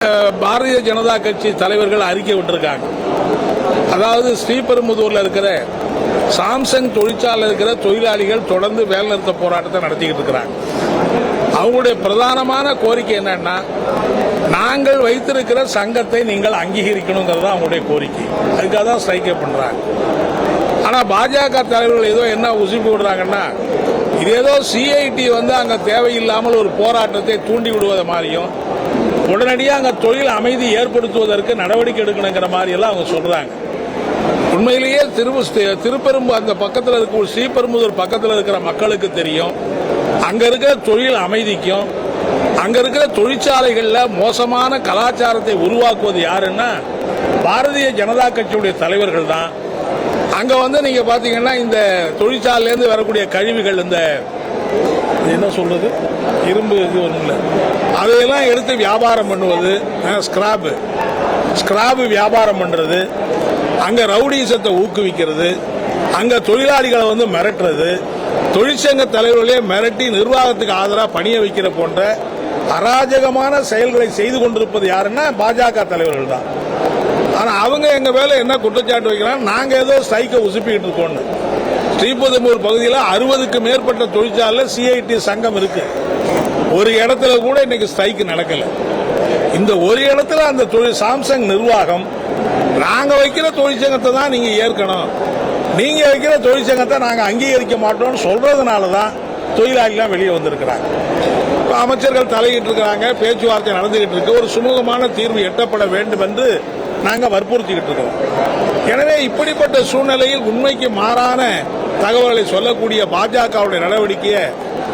பாரதிய ஜனதா கட்சி தலைவர்கள் அறிக்கை விட்டிருக்காங்க. அதாவது ஸ்ரீபெரும்புதூர்ல இருக்கிற சாம்சங் தொழிற்சாலை இருக்கிற தொழிலாளிகள் தொடர்ந்து வேலைநிறுத்த போராட்டத்தை நடத்திக்கிட்டு இருக்கிறாங்க. அவங்களுடைய பிரதானமான கோரிக்கை என்னன்னா, நாங்கள் வைத்திருக்கிற சங்கத்தை நீங்கள் அங்கீகரிக்கணுங்கிறது அவங்களுடைய கோரிக்கை. அதுக்காக தான் ஸ்ட்ரைக்கே பண்றாங்க. ஆனா பாஜக தலைவர்கள் ஏதோ என்ன உசிப்பு விடுறாங்கன்னா, இது ஏதோ சிஐடி அங்க தேவையில்லாமல் ஒரு போராட்டத்தை தூண்டி விடுவதை மாதிரியும், உடனடியாக அங்க தொழில் அமைதி ஏற்படுத்துவதற்கு நடவடிக்கை எடுக்கணுங்கிற மாதிரி எல்லாம் அவங்க சொல்றாங்க. உண்மையிலேயே திருப்பெரும்பு அந்த பக்கத்தில் இருக்க ஸ்ரீபெரும்புதூர் பக்கத்தில் இருக்கிற மக்களுக்கு தெரியும், அங்க இருக்கிற தொழில் அமைதிக்கும் அங்க இருக்கிற தொழிற்சாலைகளில் மோசமான கலாச்சாரத்தை உருவாக்குவது யாருன்னா பாரதிய ஜனதா கட்சியுடைய தலைவர்கள் தான். அங்க நீங்க பாத்தீங்கன்னா இந்த தொழிற்சாலையிலிருந்து வரக்கூடிய கழிவுகள், இந்த என்ன சொல்றது, இரும்பு ஒன்றும் அதையெல்லாம் எடுத்து வியாபாரம் பண்ணுவது, ஸ்கிராப் வியாபாரம் பண்றது, அங்க ரவுடிசத்தை ஊக்குவிக்கிறது, அங்க தொழிலாளிகளை மிரட்டுறது, தொழிற்சங்க தலைவர்களே மிரட்டி நிர்வாகத்துக்கு ஆதரவாக பணிய வைக்கிற போன்ற அராஜகமான செயல்களை செய்து கொண்டிருப்பது யாருன்னா பாஜக தலைவர்கள் தான். ஆனா அவங்க எங்க மேல என்ன குற்றச்சாட்டு வைக்கிறாங்க, நாங்க ஏதோ ஸ்ட்ரைக்கை உசுப்பிட்டு இருக்கோம். ஸ்ரீபெரும்புதூர் பகுதியில் 60க்கு மேற்பட்ட தொழிற்சாலை சிஐடி சங்கம் இருக்கு. ஒரு இடத்துல கூட இன்னைக்கு ஸ்ட்ரைக் நடக்கல. இந்த ஒரு இடத்துல அந்த சாம்சங் நிர்வாகம், நாங்க வைக்கிற தொழிற்சங்கத்தை தான் நீங்க ஏற்கணும், நீங்க வைக்கிற தொழிற்சங்கத்தை நாங்க அங்கீகரிக்க மாட்டோம்னு சொல்றதுனாலதான் தொழிலாளிகள் வெளியே வந்திருக்கிறாங்க. அமைச்சர்கள் தலையிட்டு இருக்கிறாங்க, பேச்சுவார்த்தை நடந்துகிட்டு இருக்கு, ஒரு சுமூகமான தீர்வு எட்டப்பட வேண்டும் என்று நாங்க வற்புறுத்திக்கிட்டு இருக்கோம். எனவே இப்படிப்பட்ட சூழ்நிலையில் உண்மைக்கு மாறான தகவல்களை சொல்லக்கூடிய பாஜகவுடைய நடவடிக்கையை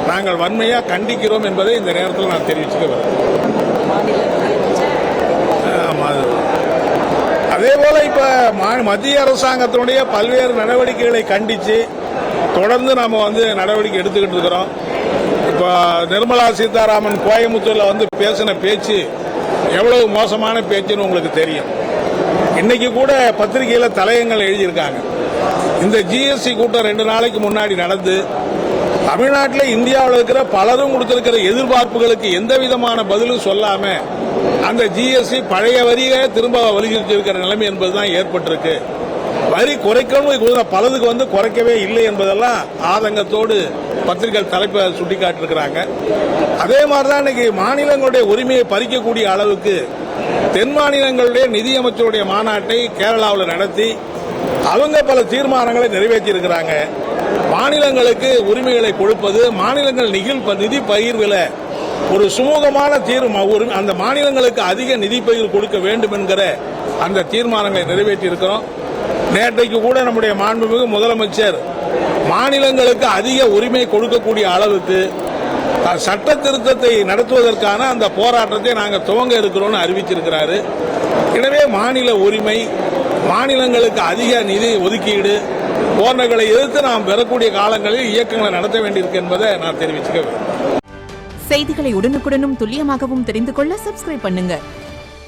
நாங்கள் வன்மையா கண்டிக்கிறோம் என்பதை இந்த நேரத்தில் நான் தெரிவிச்சுக்க விரும்புகிறேன். அதே போல இப்ப மத்திய அரசாங்கத்தினுடைய பல்வேறு நடவடிக்கைகளை கண்டிச்சு தொடர்ந்து நாம நடவடிக்கை எடுத்துக்கிட்டு இருக்கிறோம். இப்ப நிர்மலா சீதாராமன் கோயம்புத்தூர்ல பேசின பேச்சு எவ்வளவு மோசமான பேச்சுன்னு உங்களுக்கு தெரியும். இன்னைக்கு கூட பத்திரிகையில தலையங்கள் எழுதியிருக்காங்க. இந்த ஜிஎஸ்டி கூட்டம் 2 நாளைக்கு முன்னாடி நடந்து தமிழ்நாட்டில் இந்தியாவில் இருக்கிற பலரும் கொடுத்திருக்கிற எதிர்பார்ப்புகளுக்கு எந்த விதமான பதிலும் சொல்லாம அந்த ஜிஎஸ்டி பழைய வரியை திரும்ப வலியுறுத்தியிருக்கிற நிலைமை என்பதுதான் ஏற்பட்டிருக்கு. வரி குறைக்கணும், பலதுக்கு குறைக்கவே இல்லை என்பதெல்லாம் ஆதங்கத்தோடு பத்திரிகை தலைப்பை சுட்டிக்காட்டிருக்கிறாங்க. அதே மாதிரிதான் இன்னைக்கு மாநிலங்களுடைய உரிமையை பறிக்கக்கூடிய அளவுக்கு தென் மாநிலங்களுடைய நிதியமைச்சருடைய மாநாட்டை கேரளாவில் நடத்தி அவங்க பல தீர்மானங்களை நிறைவேற்றி இருக்கிறாங்க. மாநிலங்களுக்கு உரிமைகளை கொடுப்பது, மாநிலங்கள் நிதி பகிர்வில் ஒரு சுமூகமான தீர்வு, அந்த மாநிலங்களுக்கு அதிக நிதி பகிர்வு கொடுக்க வேண்டும் என்கிற அந்த தீர்மானங்களை நிறைவேற்றி இருக்கிறோம். நேற்றைக்கு கூட நம்முடைய மாண்புமிகு முதலமைச்சர் மாநிலங்களுக்கு அதிக உரிமை கொடுக்கக்கூடிய அளவுக்கு சட்ட திருத்தத்தை நடத்துவதற்கான அந்த போராட்டத்தை நாங்கள் துவங்க இருக்கிறோம் அறிவிச்சிருக்கிறாரு. எனவே மாநில உரிமை, மாநிலங்களுக்கு அதிக நிதி ஒதுக்கீடு போன்றவர்களை எதிர்த்து நாம் பெறக்கூடிய காலங்களில் இயக்கங்களை நடத்த வேண்டியிருக்கு என்பதை நான் தெரிவிச்சுக்க. செய்திகளை உடனுக்குடனும் துல்லியமாகவும் தெரிந்து கொள்ள சப்ஸ்கிரைப் பண்ணுங்க.